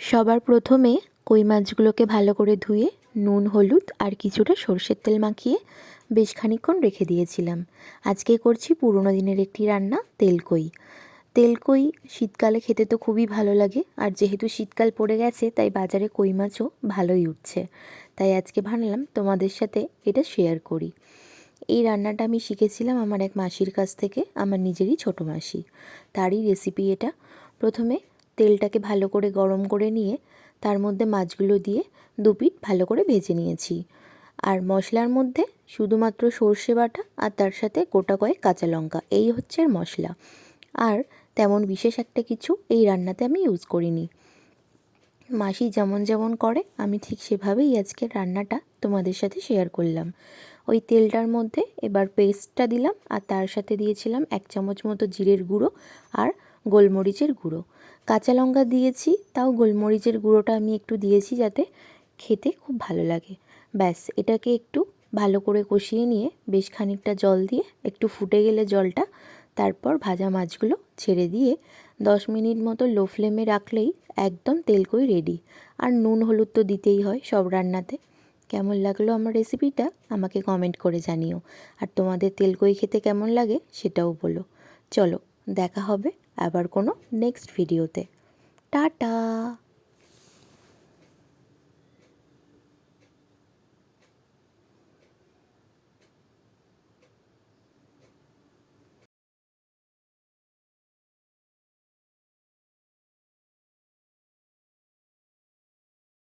সবার প্রথমে কই মাছগুলোকে ভালো করে ধুয়ে নুন হলুদ আর কিছুটা সর্ষের তেল মাখিয়ে বেশ খানিকক্ষণ রেখে দিয়েছিলাম। আজকে করছি পুরোনো দিনের একটি রান্না, তেলকই। তেলকই শীতকালে খেতে তো খুবই ভালো লাগে, আর যেহেতু শীতকাল পড়ে গেছে তাই বাজারে কই মাছও ভালোই উঠছে। তাই আজকে ভাবলাম তোমাদের সাথে এটা শেয়ার করি। এই রান্নাটা আমি শিখেছিলাম আমার এক মাসির কাছ থেকে, আমার নিজেরই ছোটো মাসি, তারই রেসিপি এটা। প্রথমে তেলটাকে ভালো করে গরম করে নিয়ে তার মধ্যে মাছগুলো দিয়ে দুপিঠ ভালো করে ভেজে নিয়েছি। আর মশলার মধ্যে শুধুমাত্র সর্ষে বাটা আর তার সাথে গোটা কয়েক কাঁচা লঙ্কা, এই হচ্ছে এর মশলা। আর তেমন বিশেষ একটা কিছু এই রান্নাতে আমি ইউজ করিনি। মাসি যেমন যেমন করে আমি ঠিক সেভাবেই আজকের রান্নাটা তোমাদের সাথে শেয়ার করলাম। ওই তেলটার মধ্যে এবার পেস্টটা দিলাম, আর তার সাথে দিয়েছিলাম 1 চামচ মতো জিরের গুঁড়ো আর গোলমরিচের গুঁড়ো। কাঁচা লঙ্কা দিয়েছি, তাও গোলমরিচের গুঁড়োটা আমি একটু দিয়েছি যাতে খেতে খুব ভালো লাগে। ব্যাস, এটাকে একটু ভালো করে কষিয়ে নিয়ে বেশ খানিকটা জল দিয়ে একটু ফুটে গেলে জলটা, তারপর ভাজা মাছগুলো ছেড়ে দিয়ে 10 মিনিট মতো লো ফ্লেমে রাখলেই একদম তেলকই রেডি। আর নুন হলুদ তো দিতেই হয় সব রান্নাতে। কেমন লাগলো আমার রেসিপিটা আমাকে কমেন্ট করে জানিও, আর তোমাদের তেলকই খেতে কেমন লাগে সেটাও বলো। চলো, দেখা হবে আবার কোনো নেক্সট ভিডিওতে। টাটা।